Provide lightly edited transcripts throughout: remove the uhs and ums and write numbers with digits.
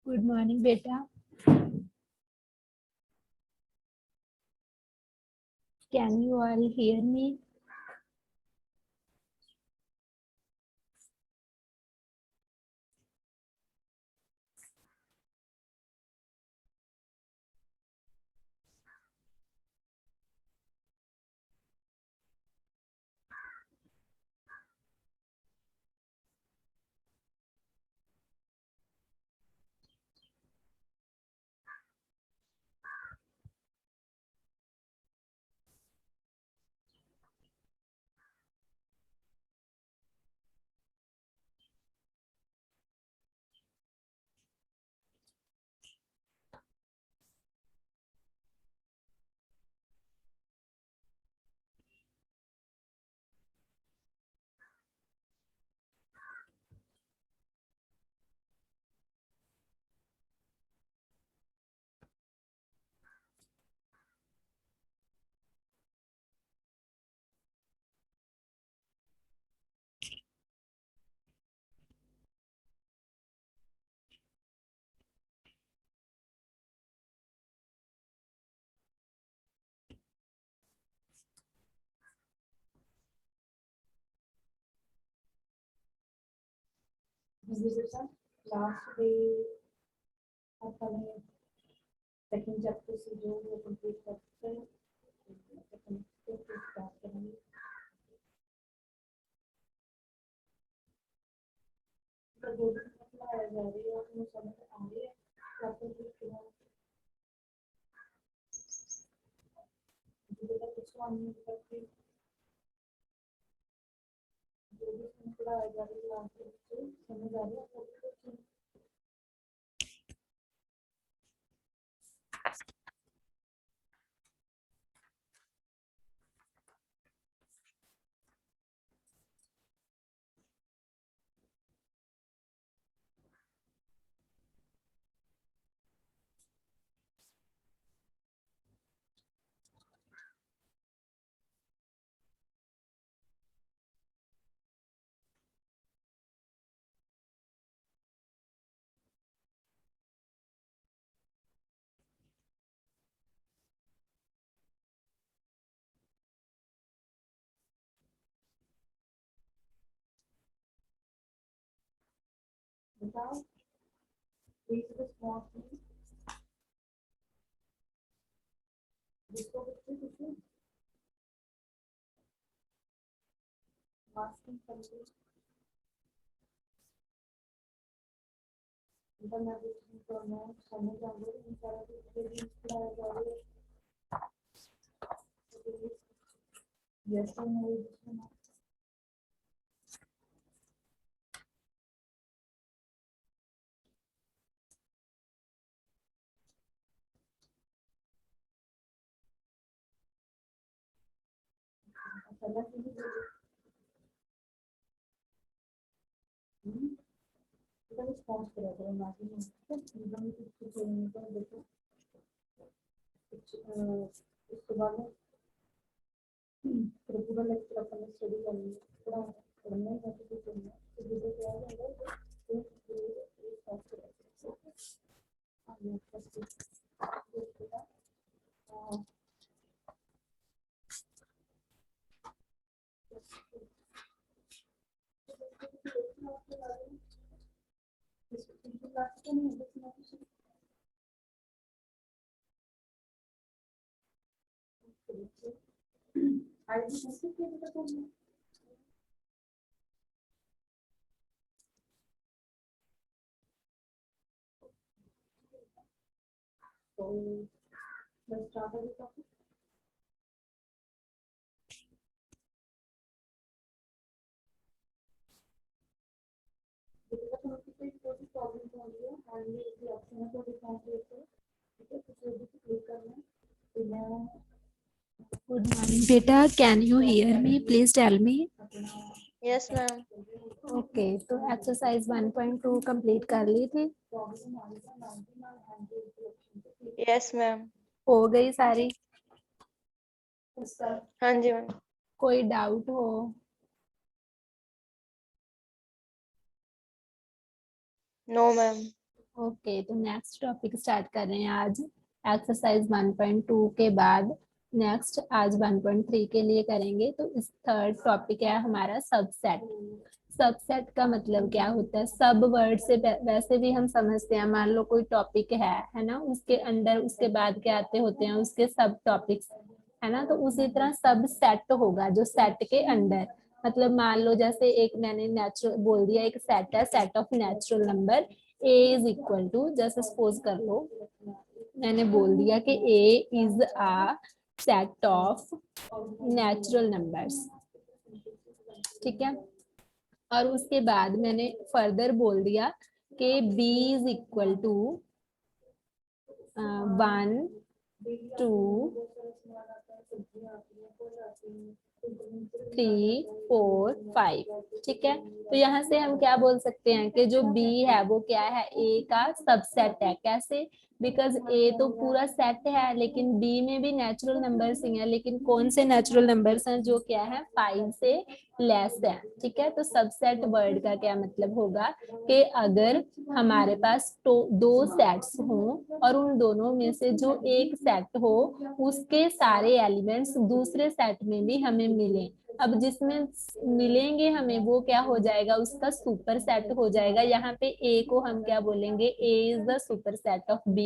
Good morning बेटा। Can you all hear me? Last day अपने second chapter से जो वो कंप्लीट करते हैं स्टार्ट करेंगे। जो भी पढ़ाया जा रही है उसमें समझ आ रही है चैप्टर के कुछ नहीं करती जो भी पढ़ाया जा रही है लास्ट से समझ आ रही है। बताओ प्लीज रिस्पॉन्स जिसको बच्चे कुछ मास्किंग करके इंटरनेट करना समझ आ गई इन सारा कुछ पढ़ाया जा रहा है। यस और नो पहला इसका रिस्पॉन्स करा करो ना कि एकदम कुछ नहीं कर देखो कुछ उसके बाद फिर पूरा लेक्चर अपन स्टडी करनी पूरा पढ़ना है तो कुछ नहीं तो वीडियो क्या जाएगा तो रिस्पॉन्स करा करो आगे फर्स्ट देखिएगा आई कैसे क्या करना तो मैं स्टार्ट करता हूँ। देखिएगा तो कोई प्रॉब्लम हो रही है एंड ये ऑप्शन है तो डिफाइन करके ठीक है तो भी क्लिक करना है तो मैं गुड मॉर्निंग बेटा। Can you hear me? Please tell me. Yes ma'am. Okay, तो एक्सरसाइज 1.2 कंप्लीट कर ली थी? Yes ma'am. हो गई सारी? हाँ जी मैम। कोई डाउट हो? No ma'am. ओके, तो नेक्स्ट टॉपिक स्टार्ट कर रहे हैं आज। एक्सरसाइज 1.2 के बाद नेक्स्ट आज 1.3 के लिए करेंगे। तो इस थर्ड टॉपिक है हमारा सबसेट। सबसेट का मतलब क्या होता है? सब वर्ड से वैसे भी हम समझते हैं, मान लो कोई टॉपिक है ना, उसके अंदर उसके बाद क्या आते होते हैं उसके सब टॉपिक्स, है ना। तो उसी तरह सब सेट होगा जो सेट के अंदर, मतलब मान लो जैसे एक मैंने नेचुरल बोल दिया, एक सेट है, set of natural number a is equal to, जैसे सपोज कर लो मैंने बोल दिया कि a is a set of natural numbers, ठीक है। और उसके बाद मैंने फर्दर बोल दिया कि b इज इक्वल टू 1 2 3 4 5, ठीक है। तो यहाँ से हम क्या बोल सकते हैं कि जो b है वो क्या है, a का सबसेट है। कैसे? बिकॉज a तो पूरा सेट है, लेकिन b में भी नेचुरल नंबर्स ही हैं, लेकिन कौन से नेचुरल नंबर्स हैं जो क्या है 5 से लेस है, ठीक है। तो सबसेट वर्ड का क्या मतलब होगा कि अगर हमारे पास तो दो सेट्स हों और उन दोनों में से जो एक सेट हो उसके सारे एलिमेंट्स दूसरे सेट में भी हमें मिले, अब जिसमें मिलेंगे हमें वो क्या हो जाएगा, उसका सुपर सेट हो जाएगा। यहाँ पे a को हम क्या बोलेंगे, a is the superset of b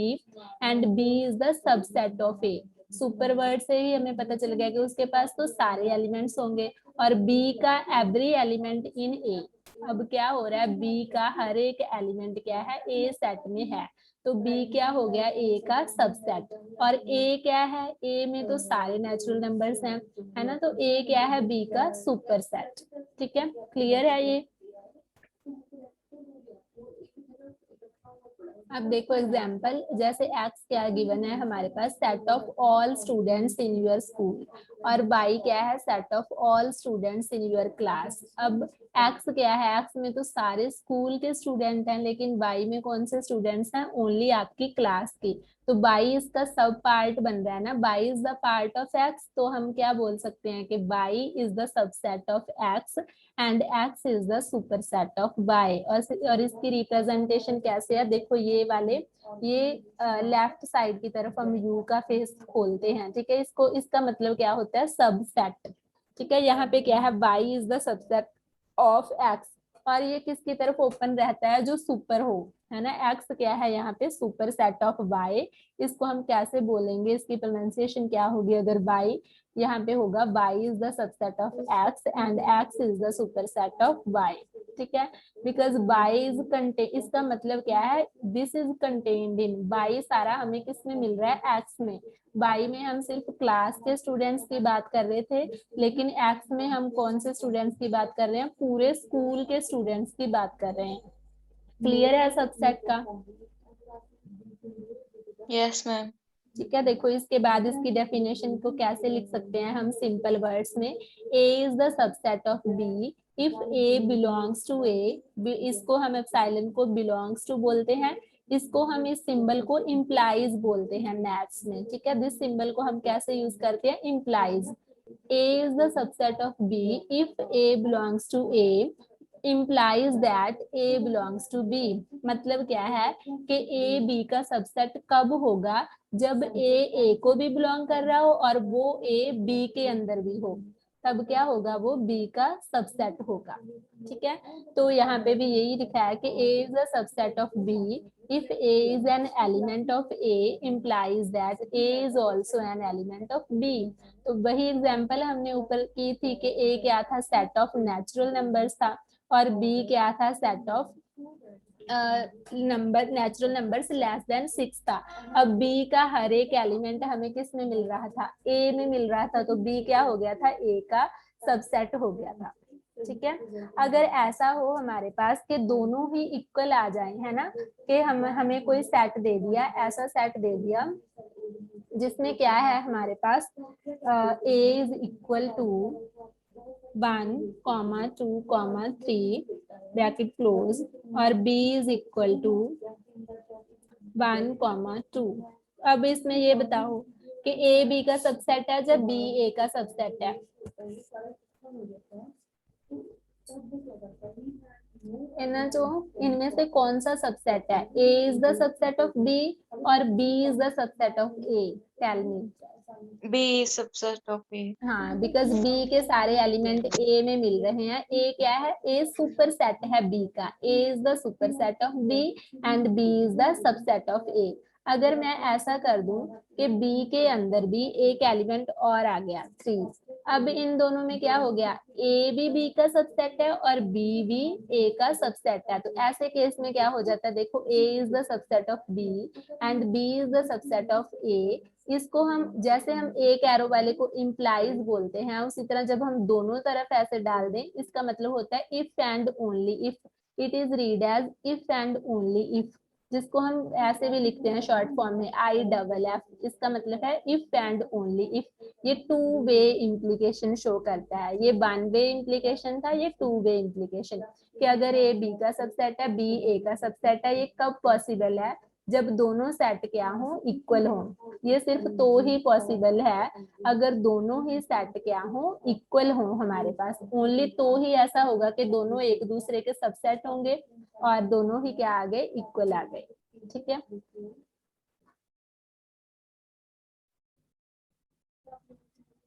and b is the subset of a। Super word से ही हमें पता चल गया कि उसके पास तो सारे एलिमेंट्स होंगे और b का एवरी एलिमेंट इन a। अब क्या हो रहा है, b का हर एक एलिमेंट क्या है, a सेट में है, तो b क्या हो गया, a का सबसेट। और a क्या है, a में तो सारे नेचुरल नंबर्स हैं, है ना, तो a क्या है, b का सुपर सेट, ठीक है। क्लियर है ये? अब देखो एग्जाम्पल, जैसे x क्या गिवन है हमारे पास, set of all students in your school, और y क्या है, set of all students in your class. अब x क्या है, x में तो सारे स्कूल के स्टूडेंट हैं, लेकिन y में कौन से स्टूडेंट्स हैं, ओनली आपकी क्लास की। तो y इसका सब पार्ट बन रहा है ना, y is the part of x, तो हम क्या बोल सकते हैं कि y is the subset of x and x is the superset of y। और इसकी रिप्रेजेंटेशन कैसे है, देखो ये वाले, ये लेफ्ट साइड की तरफ हम u का फेस खोलते हैं, ठीक है। इसको, इसका मतलब क्या होता है, सबसेट, ठीक है। यहाँ पे क्या है, y is the subset of x, और ये किसकी तरफ ओपन रहता है, जो सुपर हो, है ना। x क्या है यहाँ पे, सुपर सेट ऑफ y। इसको हम कैसे बोलेंगे, इसकी प्रोनाउंसिएशन क्या होगी, अगर y यहाँ पे होगा, y is the subset of x and x is the superset of y, ठीक है। बिकॉज y इज कंटेन, इसका मतलब क्या है, this is contained in y, सारा हमें किस में मिल रहा है, x में। y में हम सिर्फ क्लास के स्टूडेंट्स की बात कर रहे थे, लेकिन x में हम कौन से स्टूडेंट्स की बात कर रहे हैं, पूरे स्कूल के स्टूडेंट्स की बात कर रहे हैं। क्लियर है सबसेट का? Yes, ma'am. ठीक है। देखो इसके बाद इसकी डेफिनेशन को कैसे लिख सकते हैं हम सिंपल वर्ड्स में, a is the subset of b if a belongs to a। इसको हम एप्सिलॉन को बिलोंग्स टू बोलते हैं, इसको हम इस सिंबल को इम्प्लाइज बोलते हैं मैथ्स में, ठीक है। दिस सिंबल को हम कैसे यूज करते हैं, implies. a is the subset of b if a belongs to a implies that a belongs to b। मतलब क्या है कि a b का सबसेट कब होगा, जब a को भी बिलोंग कर रहा हो और वो a b के अंदर भी हो, तब क्या होगा, वो b का सबसेट होगा, ठीक है। तो यहाँ पे भी यही लिखा है कि a is a subset of b if a is an element of a implies that a is also an element of b। तो वही एग्जांपल हमने ऊपर की थी कि a क्या था, सेट ऑफ नेचुरल नंबर्स था, और b क्या था, set of number natural numbers less than 6 था। अब b का हर एक एलिमेंट हमें किस में मिल रहा था, a में मिल रहा था, तो b क्या हो गया था, a का सबसेट हो गया था, ठीक है। अगर ऐसा हो हमारे पास कि दोनों ही इक्वल आ जाए, है ना, कि हमें कोई सेट दे दिया, ऐसा सेट दे दिया जिसमें क्या है हमारे पास, a is equal to 1, 2, 3 bracket close, और b इज इक्वल टू 1, 2। अब इसमें ये बताओ कि a b का सबसेट है जब b a का सबसेट है। इनमें से कौन सा सबसेट है? A is the subset of B और B is the subset of A? Tell me. B is subset of A. हाँ, बिकॉज बी के सारे एलिमेंट ए में मिल रहे हैं। ए क्या है? ए सुपर सेट है बी का। A is the superset of B and B is the subset of A. अगर मैं ऐसा कर दूं कि बी के अंदर भी एक एलिमेंट और आ गया 3, अब इन दोनों में क्या हो गया? ए भी बी का सबसेट है और बी भी ए का सबसेट है। तो ऐसे केस में क्या हो जाता है? देखो, A is the subset of B and B is the subset of A. इसको हम, जैसे हम एक एरो वाले को इम्प्लाइज बोलते हैं, उसी तरह जब हम दोनों तरफ ऐसे डाल दें, इसका मतलब होता है if and only if. It is read as if and only if, जिसको हम ऐसे भी लिखते हैं शॉर्ट फॉर्म में IFF। इसका मतलब है इफ एंड ओनली इफ। ये 2 वे इम्प्लीकेशन शो करता है। ये 1 वे इम्प्लीकेशन था, ये 2 वे इम्प्लीकेशन, कि अगर ए बी का सबसेट है, बी ए का सबसेट है। ये कब पॉसिबल है? जब दोनों सेट क्या हो? इक्वल हो। ये सिर्फ तो ही पॉसिबल है अगर दोनों ही सेट क्या हो? इक्वल हो हमारे पास। ओनली तो ही ऐसा होगा कि दोनों एक दूसरे के सबसेट होंगे और दोनों ही क्या आ गए? इक्वल आ गए। ठीक है।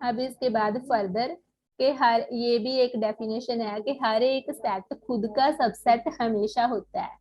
अब इसके बाद फर्दर के हर, ये भी एक डेफिनेशन है कि हर एक सेट खुद का सबसेट हमेशा होता है।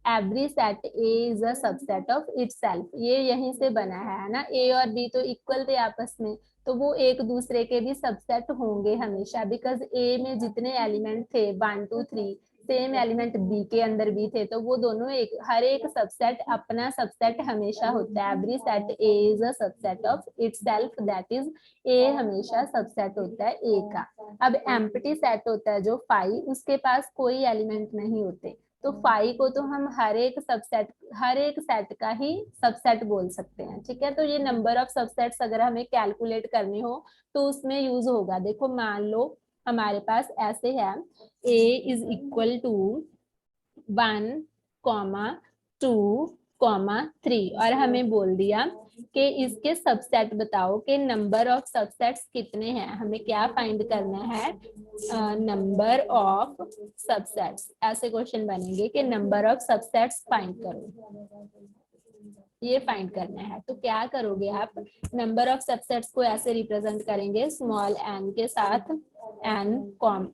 Every set A is a subset of itself. ये यहीं से बना है ना। ए और बी तो इक्वल थे आपस में, तो वो एक दूसरे के भी सबसेट होंगे हमेशा, बिकॉज ए में जितने एलिमेंट थे 1 2 3, सेम एलिमेंट बी के अंदर भी थे, तो वो दोनों एक, हर एक सबसेट अपना सबसेट हमेशा होता है। Every set A is a subset of itself, that is a हमेशा सबसेट होता है ए का। अब एम्प्टी सेट होता है जो फाई, उसके पास कोई एलिमेंट नहीं होते, तो फाई को तो हम हर एक सबसेट, हर एक सेट का ही सबसेट बोल सकते हैं। ठीक है। तो ये नंबर ऑफ सबसेट्स अगर हमें कैलकुलेट करने हो तो उसमें यूज होगा। देखो, मान लो हमारे पास ऐसे है, ए इज इक्वल टू 1, 2, 3, और हमें बोल दिया कि इसके सबसेट बताओ कि नंबर ऑफ सबसेट्स कितने हैं। हमें क्या फाइंड करना है? Number of subsets. ऐसे क्वेश्चन बनेंगे कि नंबर ऑफ सबसेट्स फाइंड करो, ये फाइंड करना है। तो क्या करोगे आप? नंबर ऑफ सबसेट्स को ऐसे रिप्रेजेंट करेंगे, स्मॉल n के साथ, n कॉम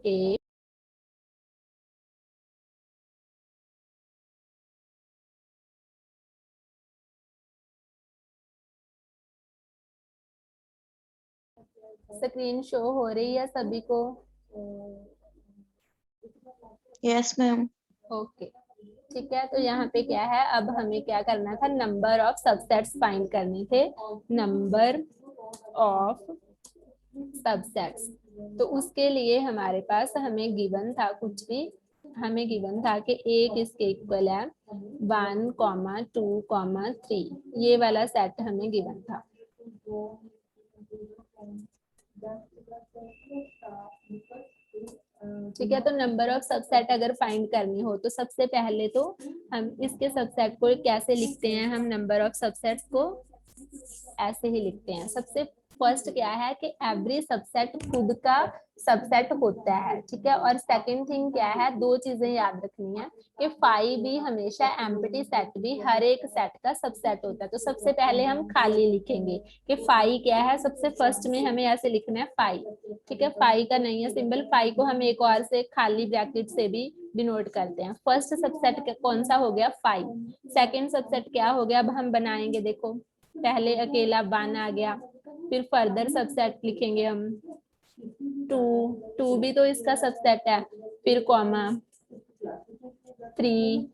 ए स्क्रीन शो हो रही है सभी को? Yes, ma'am. ओके, ठीक है। तो यहाँ पे क्या है, अब हमें क्या करना था? नंबर ऑफ सबसेट्स फाइंड करने थे। नंबर ऑफ सबसेट्स, तो उसके लिए हमारे पास हमें गिवन था कुछ भी, हमें गिवन था कि ए किसके इक्वल है? 1, 2, 3, ये वाला सेट हमें गिवन था। ठीक है। तो नंबर ऑफ सबसेट अगर फाइंड करनी हो तो सबसे पहले तो हम इसके सबसेट को कैसे लिखते हैं? हम नंबर ऑफ सबसेट्स को ऐसे ही लिखते हैं। सबसे फर्स्ट क्या है कि एवरी सबसेट खुद का सबसेट होता है। ठीक है। और सेकंड थिंग क्या है? 2 चीजें याद रखनी है कि फाई भी हमेशा, एम्प्टी सेट भी हर एक सेट का सबसेट होता है। तो सबसे पहले हम खाली लिखेंगे कि फाई क्या है। सबसे फर्स्ट में हमें ऐसे लिखना है फाई। ठीक है। फाई का नहीं है सिंबल, फाई को हम एक और से खाली ब्रैकेट से भी डिनोट करते हैं। फर्स्ट सबसेट कौन सा हो गया? फाई। सेकंड सबसेट क्या हो गया? अब हम बनाएंगे, देखो, पहले अकेला 1 आ गया, फिर फर्दर सबसेट लिखेंगे हम 2 भी तो इसका सबसेट है, फिर कॉमा 3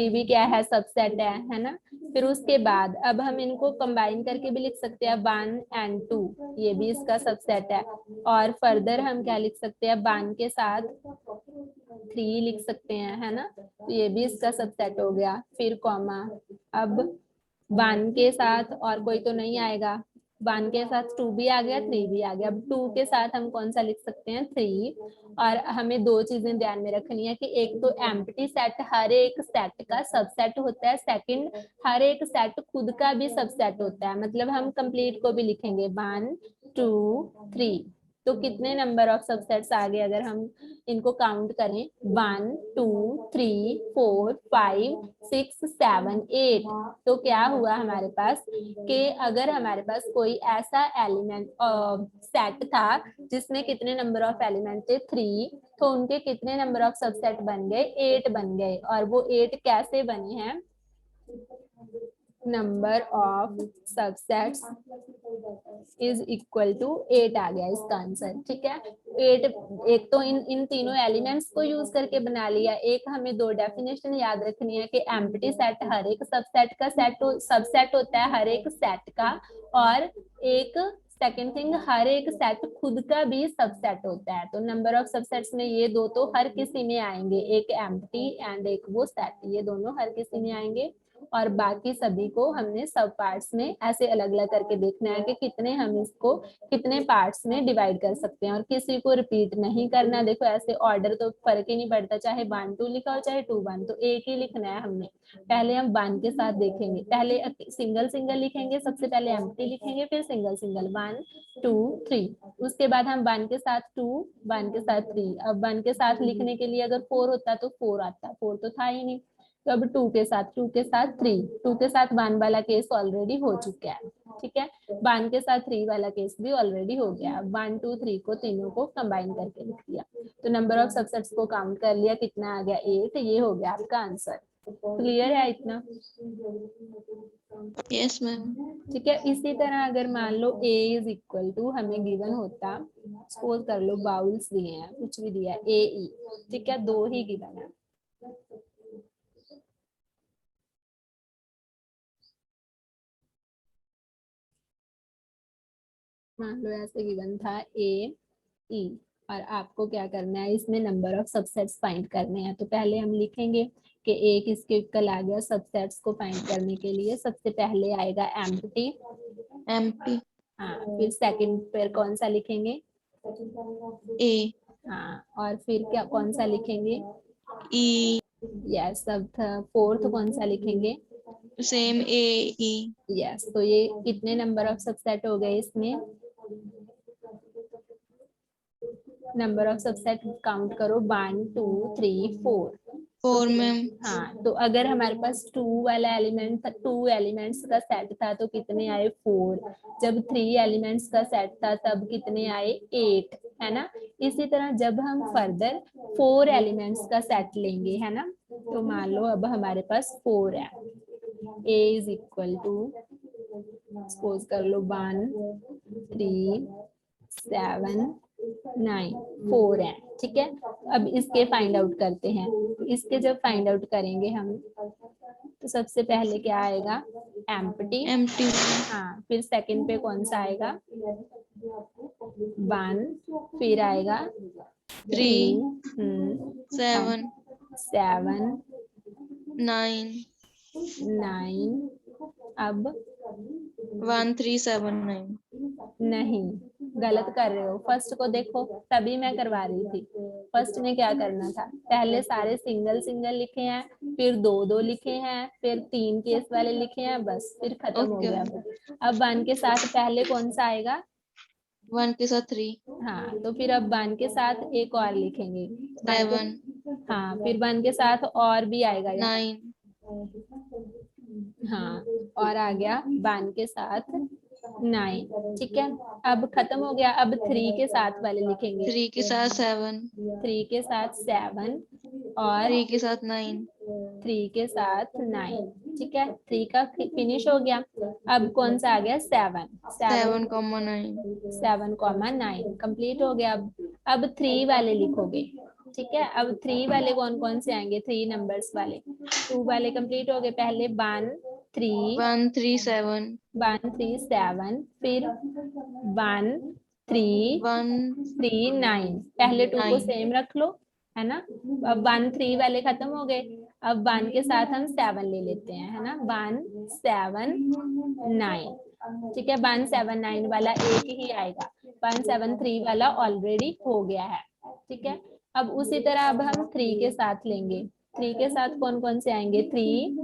भी क्या है? सबसेट है ना। फिर उसके बाद अब हम इनको कंबाइन करके भी लिख सकते हैं 1 and 2, ये भी इसका सबसेट है। और फर्दर हम क्या लिख सकते हैं? 1 के साथ 3 लिख सकते हैं, है ना। तो ये भी इसका सबसेट हो गया। फिर कॉमा, अब 1 के साथ और कोई तो नहीं आएगा, 1 के साथ 2 भी आ गया, 3 भी आ गया। अब 2 के साथ हम कौन सा लिख सकते हैं? 3। और हमें 2 चीजें ध्यान में रखनी है कि एक तो एम्प्टी सेट हर एक सेट का सबसेट होता है, सेकंड हर एक सेट खुद का भी सबसेट होता है। मतलब हम कंप्लीट को भी लिखेंगे 1 2 3, तो कितने नंबर ऑफ सबसेट्स आ गए अगर हम इनको काउंट करें? 1 2 3 4 5 6 7 8। तो क्या हुआ हमारे पास कि अगर हमारे पास कोई ऐसा एलिमेंट सेट था जिसमें कितने नंबर ऑफ एलिमेंट थे? 3, तो उनके कितने नंबर ऑफ सबसेट बन गए? 8 बन गए। और वो 8 कैसे बने हैं? Number of subsets is equal to 8 आ गया इसका आंसर। ठीक है, 8 एक तो इन तीनों एलिमेंट्स को यूज करके बना लिया। एक हमें दो डेफिनेशन याद रखनी है कि एम्प्टी सेट हर एक सबसेट का सबसेट होता है हर एक सेट का, और एक सेकेंड थिंग हर एक सेट खुद का भी सबसेट होता है। तो नंबर ऑफ सबसेट्स में ये दो तो हर किसी में आएंगे, एक एम्प्टी एंड एक वो सेट, ये दोनों हर किसी में आएंगे। और बाकी सभी को हमने सब पार्ट्स में ऐसे अलग अलग करके देखना है कि कितने हम इसको कितने पार्ट्स में डिवाइड कर सकते हैं, और किसी को रिपीट नहीं करना। देखो ऐसे ऑर्डर तो फर्क ही नहीं पड़ता, चाहे 1 2 लिखा हो चाहे 2 1, तो एक ही लिखना है हमने। पहले हम 1 के साथ देखेंगे, पहले सिंगल सिंगल लिखेंगे, सबसे पहले एम्प्टी लिखेंगे, फिर सिंगल सिंगल 1 2 3। उसके बाद हम 1 के साथ 2, 1 के साथ 3। अब 1 के साथ लिखने के लिए अगर 4 होता तो 4 आता, 4 तो था ही नहीं। तो अब 2 के साथ 3, 2 के साथ 1 वाला केस ऑलरेडी हो चुका है। ठीक है, 1 के साथ 3 वाला केस भी ऑलरेडी हो गया। 1 2 3 को तीनों को कंबाइन करके लिख दिया, तो नंबर ऑफ सबसेट्स को काउंट कर लिया, कितना आ गया? 8। ये हो गया आपका आंसर। क्लियर है इतना? Yes, ma'am. ठीक है, इसी तरह अगर मान लो a इज इक्वल टू हमें गिवन होता, सपोज कर लो बाउल्स दिए हैं, कुछ भी दिया है a e, ठीक है, 2 ही गिवन है। मान लो ऐसे गिवन था ए ई, और आपको क्या करना है, इसमें नंबर ऑफ सबसेट्स फाइंड करने हैं। तो पहले हम लिखेंगे कि ए किसके इक्वल आ गया। सबसेट्स को फाइंड करने के लिए सबसे पहले आएगा एम्प्टी। Empty. हाँ, फिर सेकंड पर कौन सा लिखेंगे? A. हाँ, और फिर क्या कौन सा लिखेंगे? E. यस, अब फोर्थ कौन सा लिखेंगे? Same A. E. यस, तो ये कितने नंबर ऑफ सबसेट हो गए इसमें? नंबर ऑफ सबसेट काउंट करो, 1 2 3 4। 4, ma'am. हाँ, तो अगर हमारे पास 2 वाला एलिमेंट था, 2 एलिमेंट्स का सेट था तो कितने आए? 4। जब 3 एलिमेंट्स का सेट था तब कितने आए? 8, है ना। इसी तरह जब हम फर्दर 4 एलिमेंट्स का सेट लेंगे, है ना, तो मान लो अब हमारे पास 4 है। a is equal to suppose कर लो 1 3 7 9 4 है। ठीक है, अब इसके फाइंड आउट करते हैं। तो इसके जब फाइंड आउट करेंगे हम, तो सबसे पहले क्या आएगा? एम्प्टी। Empty. हाँ, फिर सेकंड पे कौन सा आएगा? 1, फिर आएगा 3. 7 7. 9. 9। अब 1 3 7 9. नहीं, गलत कर रहे हो, फर्स्ट को देखो, तभी मैं करवा रही थी। फर्स्ट में क्या करना था, पहले सारे सिंगल सिंगल लिखे हैं, फिर 2 2 लिखे हैं, फिर 3 केस वाले लिखे हैं, बस फिर खत्म हो Okay. गया वो। अब 1 के साथ पहले कौन सा आएगा? 1 के साथ 3. हाँ, तो फिर अब 1 के साथ एक और लिखेंगे। 7. हाँ, फिर 1 के साथ और भी आएगा यहाँ। 9. हाँ, और आ गया 1 के साथ 9। ठीक है, अब खत्म हो गया। अब 3 के साथ वाले लिखेंगे। 3 के साथ 7. 3 के साथ 7 और 3 के साथ 9. 3 के साथ 9। ठीक है, 3 का फिनिश हो गया। अब कौन सा आ गया? 7 7, 9. 7,9 कंप्लीट हो गया। अब 3 वाले लिखोगे। ठीक है, अब 3 वाले कौन कौन से आएंगे? 3 नंबर्स वाले। 2 वाले कंप्लीट हो गए। पहले 1 3 1 3 7. 1 3 7, फिर 1 3 1 3 9। पहले 2 को 9. सेम रख लो, है ना। अब 1 3 वाले खत्म हो गए। अब 1 के साथ हम 7 ले लेते हैं, है ना। 1 7 9। ठीक है, 1 7 9 वाला एक ही आएगा। 1 7 3 वाला ऑलरेडी हो गया है। ठीक है, अब उसी तरह अब हम 3 के साथ लेंगे। 3 के साथ कौन कौन से आएंगे? 3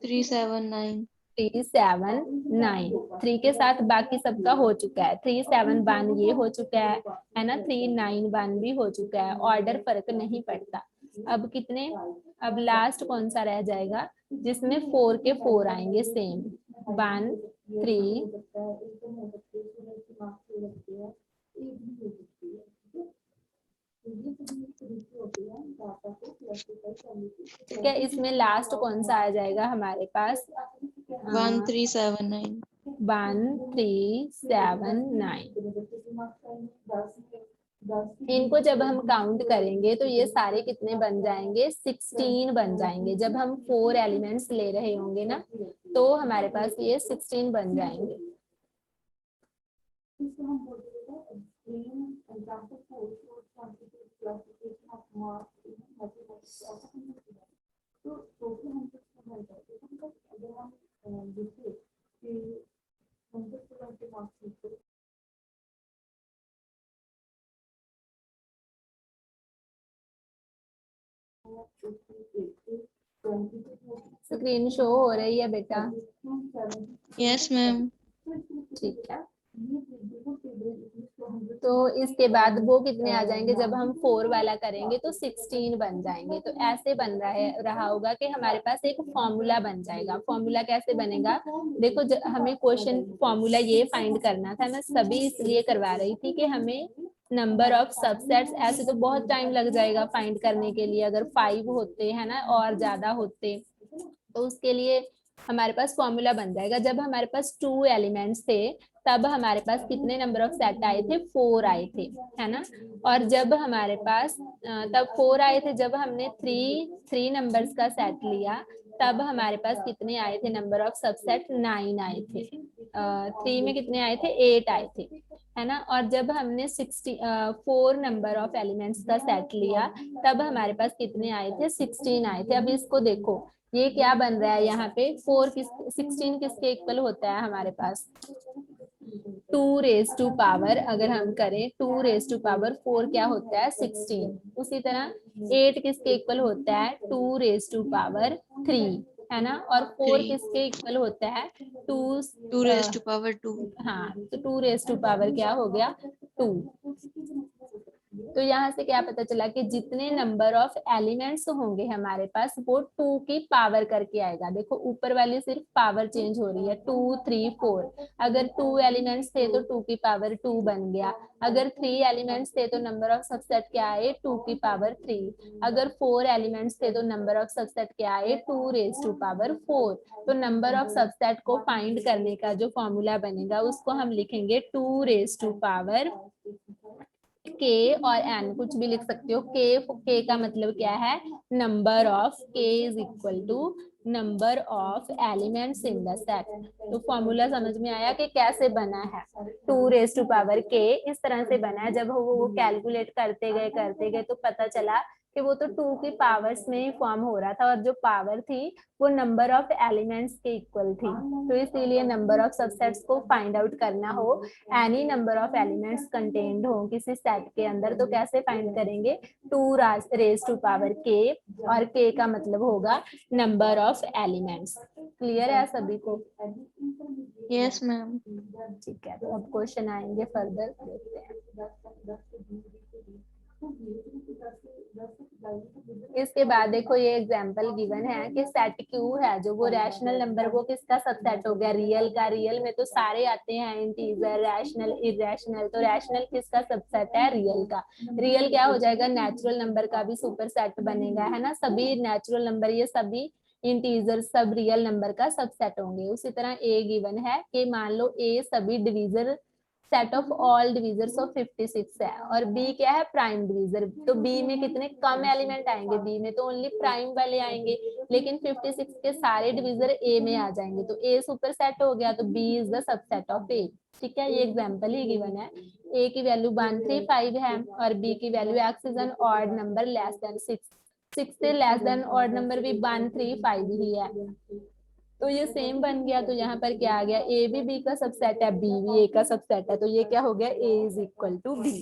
3 7 9. 3 7 9, 3 के साथ बाकी सबका हो चुका है, 3 7 1 ये हो चुका है ना, 3 9 1 भी हो चुका है, ऑर्डर फर्क नहीं पड़ता। अब कितने, अब लास्ट कौन सा रह जाएगा जिसमें 4 के 4 आएंगे सेम, 1 3 ठीक है। इसमें लास्ट कौन सा आ जाएगा हमारे पास, 1 3 7 9। 1 3 7 9। इनको जब हम काउंट करेंगे तो ये सारे कितने बन जाएंगे, 16 बन जाएंगे। जब हम 4 एलिमेंट्स ले रहे होंगे ना तो हमारे पास ये 16 बन जाएंगे। स्क्रीन शो हो रही है बेटा? Yes ma'am. ठीक है। तो इसके बाद वो कितने आ जाएंगे, जब हम 4 वाला करेंगे तो 16 बन जाएंगे। तो ऐसे बन रहा होगा कि हमारे पास एक फॉर्मूला बन जाएगा। फॉर्मूला कैसे बनेगा, देखो हमें क्वेश्चन फॉर्मूला ये फाइंड करना था, मैं सभी इसलिए करवा रही थी कि हमें नंबर ऑफ सबसेट्स, ऐसे तो बहुत टाइम लग जाएगा फाइंड करने के लिए, अगर 5 होते है ना और ज्यादा होते तो उसके लिए हमारे पास फॉर्मूला बन जाएगा। जब हमारे पास 2 एलिमेंट्स थे तब हमारे पास कितने नंबर ऑफ सेट आए थे, 4 आए थे, है ना। और जब हमारे पास तब 4 आए थे, जब हमने 3 नंबर्स का सेट लिया तब हमारे पास कितने आए थे नंबर ऑफ सबसेट, 9 आए थे। 3 में कितने आए थे, 8 आए थे, है ना। और जब हमने 4 नंबर ऑफ एलिमेंट्स का सेट लिया तब हमारे पास कितने आए थे, 16 आए थे। अब इसको देखो ये क्या बन रहा है यहाँ पे, 16 किसके इक्वल होता है हमारे पास, 2 रेज टू पावर, अगर हम करें 2 रेज टू पावर 4 क्या होता है, 16। उसी तरह 8 किसके इक्वल होता है, 2 रेज टू पावर 3, है ना। और 4 3 किसके इक्वल होता है, 2 2 raised to power 2। हाँ, तो 2 रेज टू पावर क्या हो गया, 2। तो यहाँ से क्या पता चला कि जितने नंबर ऑफ एलिमेंट्स होंगे हमारे पास वो 2 की पावर करके आएगा। देखो ऊपर वाली सिर्फ पावर चेंज हो रही है, 2 3 4। अगर 2 एलिमेंट्स थे तो 2 की पावर 2 बन गया। अगर 3 एलिमेंट्स थे तो नंबर ऑफ सबसेट क्या आए, 2 की पावर 3। अगर 4 एलिमेंट्स थे तो नंबर ऑफ सबसेट क्या आए, 2 रेज टू पावर 4। तो नंबर ऑफ सबसेट को फाइंड करने का जो फॉर्मूला बनेगा उसको हम लिखेंगे 2 रेज टू पावर के और एन, कुछ भी लिख सकते हो। के का मतलब क्या है, number of, K is equal to number of elements in the set. तो फॉर्मूला समझ में आया कि कैसे बना है, 2 रेज टू पावर के इस तरह से बना है। जब वो कैलकुलेट करते गए तो पता चला कि वो तो 2 की पावर्स में ही फॉर्म हो रहा था और जो पावर थी वो नंबर ऑफ एलिमेंट्स के इक्वल थी। तो इसीलिए नंबर ऑफ सबसेट्स को फाइंड आउट करना हो, any number of elements contained हो किसी सेट के अंदर, तो कैसे फाइंड करेंगे, 2 रेज टू पावर के, और के का मतलब होगा नंबर ऑफ एलिमेंट्स। क्लियर है सभी को? Yes ma'am. ठीक है, तो अब क्वेश्चन आएंगे फर्दर, देखते हैं। इसके बाद देखो ये एग्जांपल गिवन है कि सेट क्यू है जो वो रैशनल नंबर, वो किसका सबसेट हो गया, रियल का। रियल में तो सारे आते हैं, इंटीजर, रैशनल, इरेशनल। तो रैशनल किसका सबसेट है, रियल का। रियल क्या हो जाएगा, नेचुरल नंबर का भी सुपर सेट बनेगा, है ना। सभी नेचुरल नंबर, ये सभी इंटीजर सब रियल नंबर का सबसेट होंगे। उसी तरह ए गिवन है कि मान लो ए सभी divisor, set of all divisors of 56 है, और बी क्या है, प्राइम डिवीजर। तो बी में कितने कम एलिमेंट आएंगे, बी में तो ओनली प्राइम वाले आएंगे, लेकिन 56 के सारे डिवीजर ए में आ जाएंगे। तो ए सुपर सेट हो गया, तो B is the subset of A. ठीक है, ये एग्जांपल ही गिवन है। ए की वैल्यू 1 3 5 है और बी की value x is an odd number less than 6। 6 से लेस देन ऑड नंबर भी 1 3 5 ही है, तो ये सेम बन गया। तो यहाँ पर क्या आ गया, ए भी बी का सबसेट है, बी भी ए का सबसेट है, तो ये क्या हो गया, A is equal to be.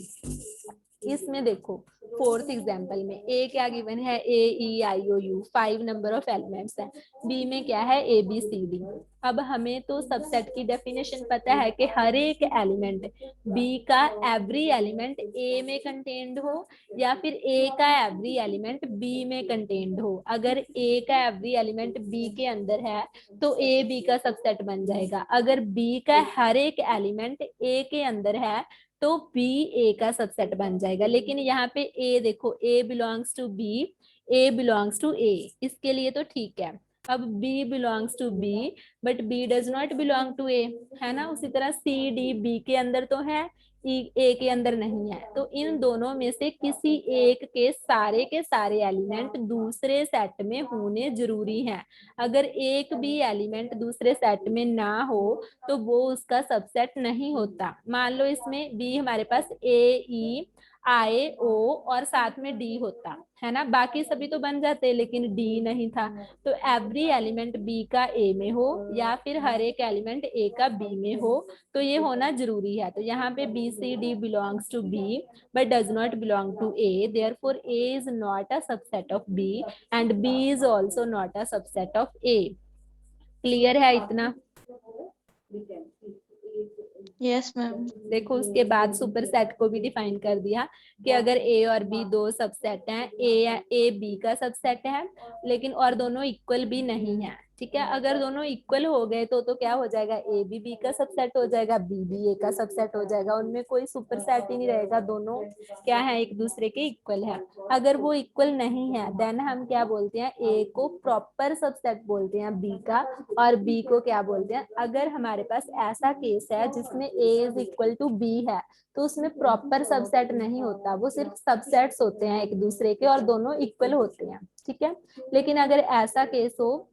इसमें देखो फोर्थ एग्जाम्पल में ए क्या गिवन है, AEIOU 5 नंबर ऑफ एलिमेंट्स है, बी में क्या है ABCD। अब हमें तो सबसेट की डेफिनेशन पता है कि हर एक एलिमेंट बी का एवरी एलिमेंट ए में कंटेन्ड हो या फिर ए का एवरी एलिमेंट बी में कंटेन्ड हो। अगर ए का एवरी एलिमेंट बी के अंदर है तो ए बी का सबसेट बन जाएगा। अगर बी का हर एक एलिमेंट ए के अंदर है तो बी ए का सबसेट बन जाएगा। लेकिन यहाँ पे ए देखो, A belongs to B, A belongs to A, इसके लिए तो ठीक है। अब B belongs to B but B does not belong to A, है ना। उसी तरह C D B के अंदर तो है, E A के अंदर नहीं है। तो इन दोनों में से किसी एक के सारे एलिमेंट दूसरे सेट में होने जरूरी हैं। अगर एक भी एलिमेंट दूसरे सेट में ना हो तो वो उसका सबसेट नहीं होता। मान लो इसमें B हमारे पास AEIO और साथ में D होता है ना, बाकी सभी तो बन जाते लेकिन D नहीं था। तो एवरी एलिमेंट B का A में हो या फिर हर एक एलिमेंट A का B में हो तो ये होना जरूरी है। तो यहाँ पे BCD belongs to B but does not belong to A, therefore A is not a subset of B and B is also not a subset of A। Clear है इतना? Yes, ma'am. देखो उसके बाद सुपर सेट को भी define कर दिया कि अगर ए और बी दो सबसेट हैं, ए बी का सबसेट है लेकिन और दोनों इक्वल भी नहीं है, ठीक है। अगर दोनों इक्वल हो गए तो क्या हो जाएगा, ए भी बी का सबसेट हो जाएगा, बी भी ए का सबसेट हो जाएगा। उनमें कोई सुपर सेट ही नहीं रहेगा, दोनों क्या है एक दूसरे के इक्वल है। अगर वो इक्वल नहीं है देन हम क्या बोलते हैं, ए को प्रॉपर सबसेट बोलते हैं बी का और बी को क्या बोलते हैं। अगर हमारे पास ऐसा केस है जिसमें ए इज इक्वल टू बी है तो उसमें प्रॉपर सबसेट नहीं होता, वो सिर्फ सबसेट्स होते हैं एक दूसरे के और दोनों इक्वल होते हैं, ठीक है। लेकिन अगर ऐसा केस हो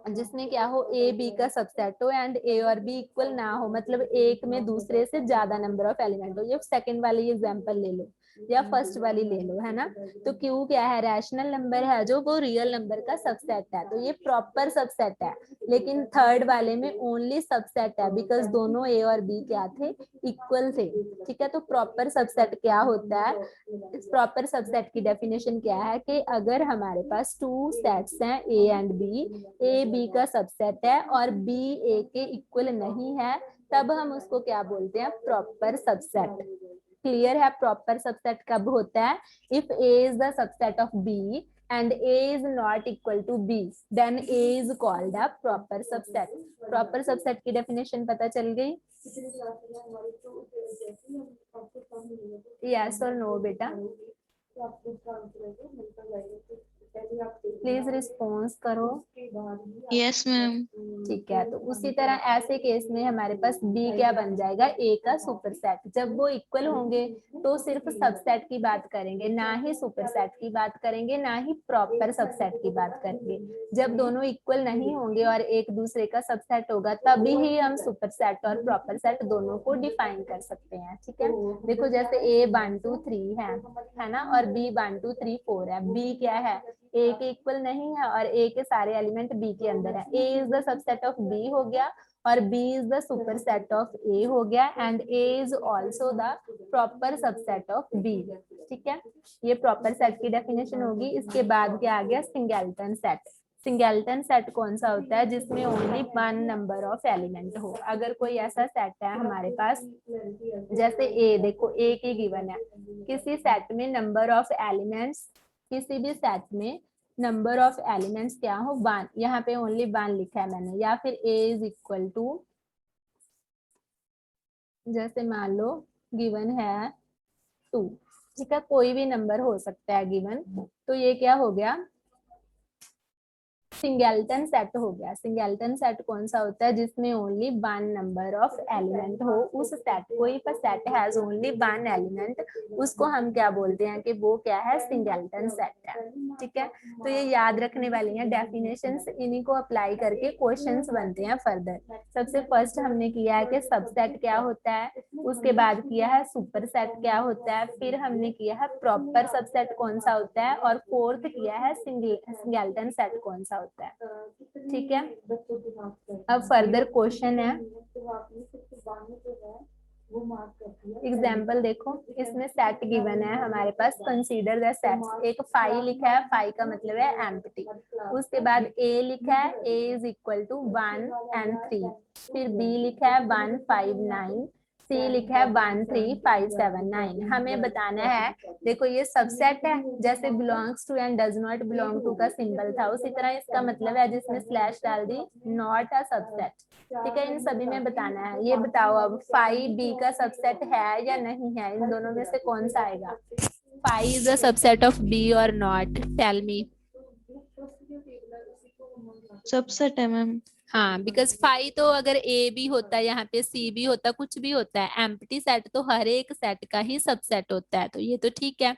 जिसमें क्या हो, ए बी का सबसेट हो एंड ए और बी इक्वल ना हो, मतलब एक में दूसरे से ज्यादा नंबर ऑफ एलिमेंट हो, ये सेकंड वाली एग्जांपल ले लो या फर्स्ट वाली ले लो, है ना। तो क्यू क्या है, रैशनल नंबर है जो वो रियल नंबर का सबसेट है, तो ये प्रॉपर सबसेट है। लेकिन थर्ड वाले में ओनली सबसेट है बिकॉज दोनों ए और बी क्या थे, इक्वल थे, ठीक है। तो प्रॉपर सबसेट क्या होता है, इस प्रॉपर सबसेट की डेफिनेशन क्या है कि अगर हमारे पास टू सेट्स हैं A and B, A B का सबसेट है और बी ए के इक्वल नहीं है, तब हम उसको क्या बोलते हैं, प्रॉपर सबसेट। क्लियर है? प्रॉपर सबसेट कब होता है, if A is the subset of B and A is not equal to B, then A is called a proper subset। proper subset की definition पता चल गई? Yes or no बेटा? Please response करो। Yes, ma'am. ठीक है, तो उसी तरह ऐसे केस में हमारे पास बी क्या बन जाएगा, ए का सुपर सेट। जब वो इक्वल होंगे तो सिर्फ सबसेट की बात करेंगे, ना ही सुपर सेट की बात करेंगे, ना ही प्रॉपर सबसेट की बात करेंगे। जब दोनों इक्वल नहीं होंगे और एक दूसरे का सबसेट होगा तभी ही हम सुपर सेट और प्रॉपर सेट दोनों को डिफाइन कर सकते हैं, ठीक है। देखो जैसे ए 1 2 3 है ना, और बी 1 2 3 4 है। बी क्या है, ए के इक्वल नहीं है और ए के सारे एलिमेंट बी के अंदर है। A is the subset of B हो गया और B is the superset of A हो गया and A is also the proper subset of B, ठीक है। ये प्रॉपर सेट की डेफिनेशन होगी। इसके बाद क्या आ गया, सिंगलेटन सेट। सिंगलेटन सेट कौन सा होता है, जिसमें ओनली 1 नंबर ऑफ एलिमेंट हो। अगर कोई ऐसा सेट है हमारे पास, जैसे ए, देखो ए की गिवन है, किसी सेट में नंबर ऑफ एलिमेंट्स, किसी भी सेट में नंबर ऑफ एलिमेंट्स क्या हो, 1, यहाँ पे ओनली 1 लिखा है मैंने, या फिर a इज इक्वल टू, जैसे मान लो गिवन है 2, ठीक है, कोई भी नंबर हो सकता है गिवन, तो ये क्या हो गया, सिंगलेटन सेट हो गया। सिंगलेटन सेट कौन सा होता है, जिसमें ओनली 1 नंबर ऑफ एलिमेंट हो। उस सेट को, if a set has only 1 element, उसको हम क्या बोलते हैं कि वो क्या है, सिंगलेटन सेट है, ठीक है। तो ये याद रखने वाली हैं डेफिनेशंस, इन्हीं को अप्लाई करके क्वेश्चंस बनते हैं फर्दर। सबसे फर्स्ट हमने किया है कि सबसेट क्या होता है, उसके बाद किया है सुपर सेट क्या होता है, फिर हमने किया है प्रॉपर सबसेट कौन सा होता है, और फोर्थ किया है सिंगलेटन सेट कौन सा होता है, ठीक है। अब फर्दर क्वेश्चन है, एग्जाम्पल देखो, इसमें सेट गिवन है हमारे पास, कंसीडर द सेट्स। एक फाई लिखा है, फाई का मतलब है एम्प्टी। उसके बाद ए लिखा है, A is equal to 1 and 3। फिर बी लिखा है 1 5 9। सी लिखा है 1 3 5 7 9। हमें बताना है, देखो ये सबसेट है, जैसे belongs to and does not belong to का सिंबल था, उसी तरह इसका मतलब है जिसमें स्लैश डाल दी, नॉट अ सबसेट। ठीक है, इन सभी में बताना है। ये बताओ अब, फाइव बी का सबसेट है या नहीं है, इन दोनों में से कौन सा आएगा? Five is a subset of B और नॉट? Tell me. सबसेट है मैम। हाँ, बिकॉज फाइव तो अगर ए भी होता है, यहाँ पे सी भी होता, कुछ भी होता है, एम्प्टी सेट तो हर एक सेट का ही सबसेट होता है, तो ये तो ठीक है।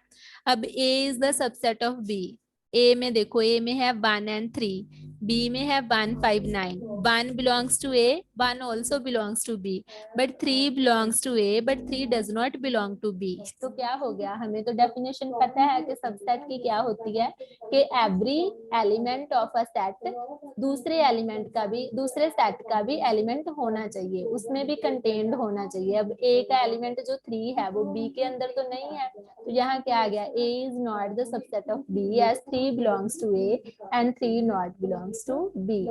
अब A is the subset of B. A में देखो, ए में है 1 and 3, बी में है 1 5 9। 1 belongs to A, 1 also belongs to B, but 3 belongs to A, but 3 does not belong to B. तो क्या हो गया, हमें तो डेफिनेशन पता है कि सबसेट की क्या होती है, कि every element of a set दूसरे एलिमेंट का भी, दूसरे सेट का भी एलिमेंट होना चाहिए, उसमें भी कंटेन्ड होना चाहिए। अब ए का एलिमेंट जो 3 है वो बी के अंदर तो नहीं है, तो यहाँ क्या आ गया, A is not the subset of B as 3 belongs to A and 3 not belongs to B.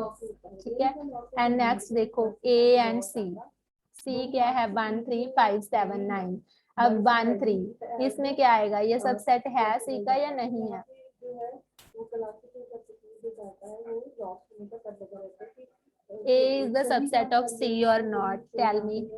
ठीक है, एंड नेक्स्ट देखो, ए एंड सी। सी क्या है, 1 3 5 7 9। अब 1 3, इसमें क्या आएगा, ये सबसेट है सी का या नहीं है? A is the subset of C or not? Tell me.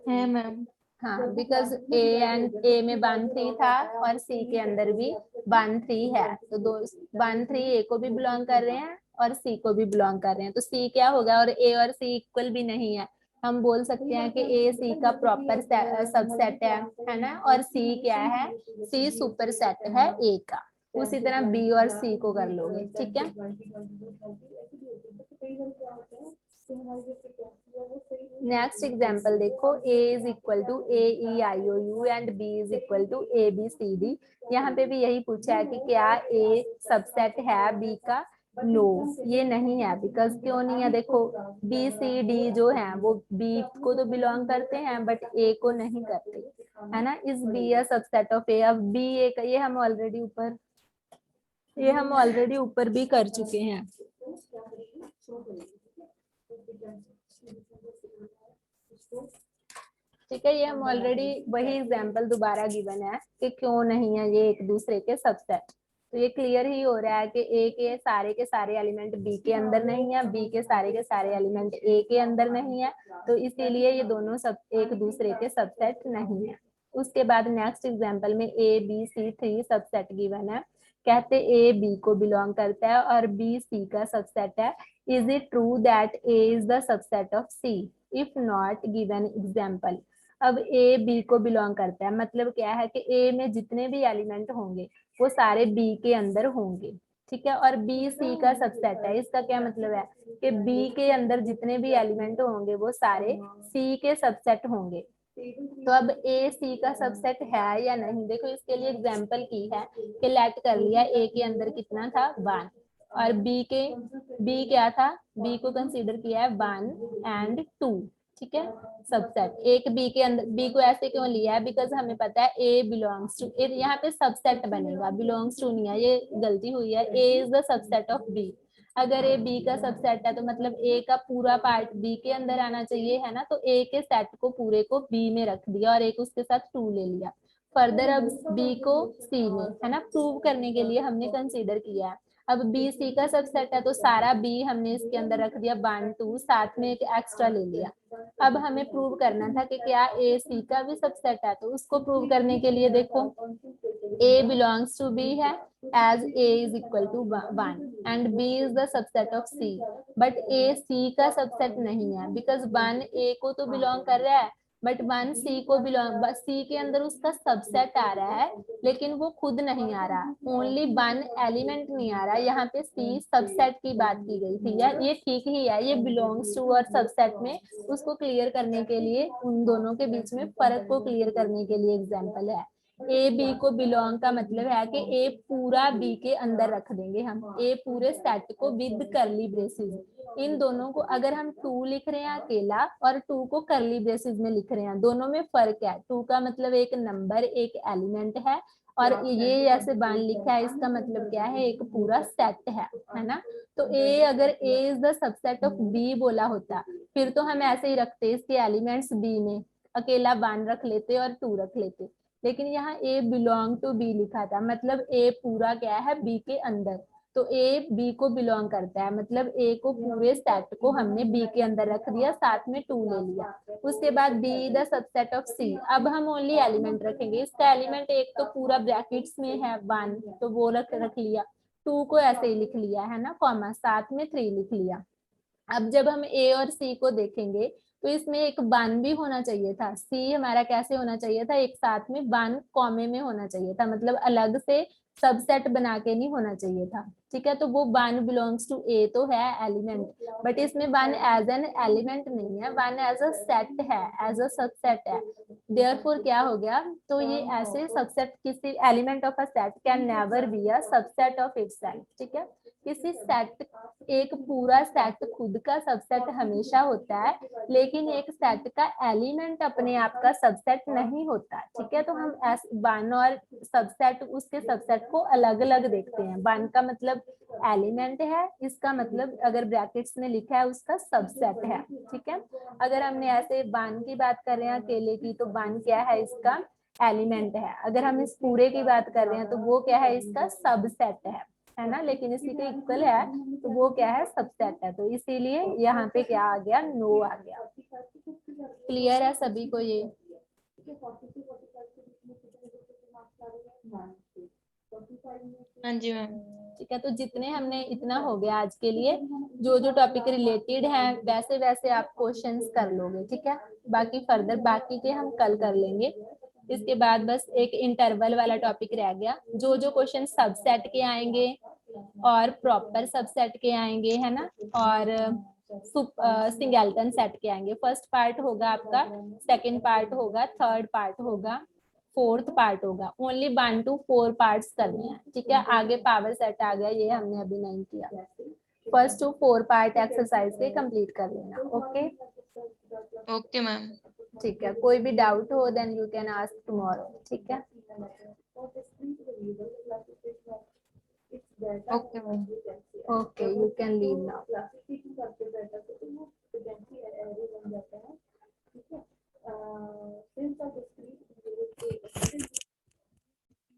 है मैम। हाँ, बिकॉज ए में 1 3 था और सी के अंदर भी 1 3 है, तो 1 3 ए को भी बिलोंग कर रहे हैं और सी को भी बिलोंग कर रहे हैं, तो सी क्या होगा, और ए और सी इक्वल भी नहीं है। हम बोल सकते हैं कि ए सी का प्रॉपर सबसेट है ना, और सी क्या है, सी सुपर सेट है ए का। उसी तरह बी और सी को कर लोगे। ठीक है, नेक्स्ट एग्जाम्पल देखो, a is equal to A E I O U and b is equal to A B C D. यहाँ पे भी यही पूछा है कि क्या a सबसेट है b का। नो, ये नहीं है, बिकॉज क्यों नहीं है, देखो बी सी डी जो है वो b को तो बिलोंग करते हैं बट a को नहीं करते, है ना। इस b a subset of a। अब b a का, ये हम ऑलरेडी ऊपर भी कर चुके हैं। ठीक है, ये हम ऑलरेडी वही एग्जांपल दोबारा गिवन है कि क्यों नहीं है ये एक दूसरे के सबसेट। तो ये क्लियर ही हो रहा है कि ए के सारे एलिमेंट बी के अंदर नहीं है, बी के सारे एलिमेंट ए के अंदर नहीं है, तो इसीलिए ये दोनों सब एक दूसरे के सबसेट नहीं है। उसके बाद नेक्स्ट एग्जांपल में A B C 3 subset given है। कहते ए बी को बिलोंग करता है और बी सी का सबसेट है। Is it true that A is the subset of C? If not, given example. अब ए बी को बिलोंग करता है, मतलब क्या है कि ए में जितने भी एलिमेंट होंगे वो सारे बी के अंदर होंगे। ठीक है, और बी सी का सबसेट है, इसका क्या मतलब है कि बी के अंदर जितने भी एलिमेंट होंगे वो सारे सी के सबसेट होंगे। तो अब ए सी का सबसेट है या नहीं, देखो इसके लिए एग्जांपल की है कि लेट कर लिया ए के अंदर कितना था 1, और बी क्या था, बी को कंसीडर किया है 1 and 2। ठीक है, सबसेट एक बी के अंदर, बी को ऐसे क्यों लिया है, बिकॉज हमें पता है ए बिलोंग्स टू, यहाँ पे सबसेट बनेगा, बिलोंग्स टू नहीं है, ये गलती हुई है। A is the subset of B. अगर ए बी का सबसेट है तो मतलब ए का पूरा पार्ट बी के अंदर आना चाहिए, है ना। तो ए के सेट को पूरे को बी में रख दिया और एक उसके साथ 2 ले लिया। फर्दर अब बी को सी में, है ना, प्रूव करने के लिए हमने कंसीडर किया है। अब बी सी का सबसेट है तो सारा बी हमने इसके अंदर रख दिया 1 2, साथ में एक एक्स्ट्रा ले लिया। अब हमें प्रूव करना था कि क्या ए सी का भी सबसेट है, तो उसको प्रूव करने के लिए देखो, ए बिलोंग्स टू बी है as a is equal to 1 and b is the subset of c, but a c का सबसेट नहीं है, because 1 a को तो बिलोंग कर रहा है बट 1 c को बिलोंग, सी के अंदर उसका सबसेट आ रहा है लेकिन वो खुद नहीं आ रहा, ओनली 1 एलिमेंट नहीं आ रहा। यहाँ पे सी सबसेट की बात की गई थी यार, ये ठीक ही है, ये बिलोंग्स टू और सबसेट में उसको क्लियर करने के लिए, उन दोनों के बीच में फर्क को क्लियर करने के लिए एग्जाम्पल है। ए बी को बिलोंग का मतलब है कि ए पूरा बी के अंदर रख देंगे हम, ए पूरे सेट को विद करली ब्रेसेस। इन दोनों को अगर हम 2 लिख रहे हैं अकेला और 2 को करली ब्रेसेस में लिख रहे हैं, दोनों में फर्क है। 2 का मतलब एक नंबर, एक एलिमेंट है, और ये ऐसे बाण लिखा है, इसका मतलब क्या है, एक पूरा सेट है ना। तो ए, अगर A is the subset of B बोला होता, फिर तो हम ऐसे ही रखते, इसके एलिमेंट्स बी में अकेला बाण रख लेते और 2 रख लेते। लेकिन यहाँ ए बिलोंग टू बी लिखा था, मतलब ए पूरा क्या है, बी के अंदर। तो ए बी को बिलोंग करता है, मतलब ए को पूरे सेट को हमने बी के अंदर रख दिया, साथ में 2 ले लिया। उसके बाद बी द सबसेट ऑफ सी, अब हम ओनली एलिमेंट रखेंगे। इसका एलिमेंट एक तो पूरा ब्रैकेट्स में है 1, तो वो रख लिया। 2 को ऐसे ही लिख लिया है ना, कॉमा, साथ में 3 लिख लिया। अब जब हम ए और सी को देखेंगे तो इसमें एक बान भी होना चाहिए था। सी हमारा कैसे होना चाहिए था, एक साथ में बान कॉमे में होना चाहिए था, मतलब अलग से सबसेट बना के नहीं होना चाहिए था। ठीक है, तो वो बान बिलोंग्स टू ए तो है एलिमेंट, बट इसमें बान एज एन एलिमेंट नहीं है, बान एज अ सेट है, एज अ सबसेट है। देयरफॉर क्या हो गया, तो ये ऐसे सबसेट, किसी element of a set can never be a subset of itself. ठीक है, किसी सेट, एक पूरा सेट खुद का सबसेट हमेशा होता है, लेकिन एक सेट का एलिमेंट अपने आप का सबसेट नहीं होता। ठीक है, तो हम बान और सबसेट, उसके सबसेट को अलग अलग देखते हैं। बान का मतलब एलिमेंट है, इसका मतलब अगर ब्रैकेट्स में लिखा है उसका सबसेट है। ठीक है, अगर हमने ऐसे बान की बात कर रहे हैं अकेले की, तो बान क्या है, इसका एलिमेंट है। अगर हम इस पूरे की बात कर रहे हैं तो वो क्या है, इसका सबसेट है ना, लेकिन इसी के इक्वल है, तो वो क्या है, सबसेट है। तो इसीलिए यहाँ पे क्या आ गया, नो आ गया। क्लियर है सभी को ये? हाँ जी मैम। ठीक है, तो जितने हमने, इतना हो गया आज के लिए। जो जो टॉपिक रिलेटेड है वैसे वैसे आप क्वेश्चंस कर लोगे। ठीक है, बाकी फर्दर बाकी के हम कल कर लेंगे। इसके बाद बस एक इंटरवल वाला टॉपिक रह गया। जो जो क्वेश्चन सबसेट के आएंगे और प्रॉपर सबसेट के आएंगे, है ना, और सिंगलेटन सेट के आएंगे। फर्स्ट पार्ट होगा आपका, सेकंड पार्ट होगा, थर्ड पार्ट होगा, फोर्थ पार्ट होगा। ओनली 1 to 4 पार्ट्स करने हैं। ठीक है, आगे पावर सेट आ गया, ये हमने अभी नहीं किया। फर्स्ट टू 4 पार्ट एक्सरसाइज के कंप्लीट कर लेना। Okay, okay ma'am. ठीक है, कोई भी डाउट हो then you can ask tomorrow. ठीक है, okay ma'am. Okay, you can leave now.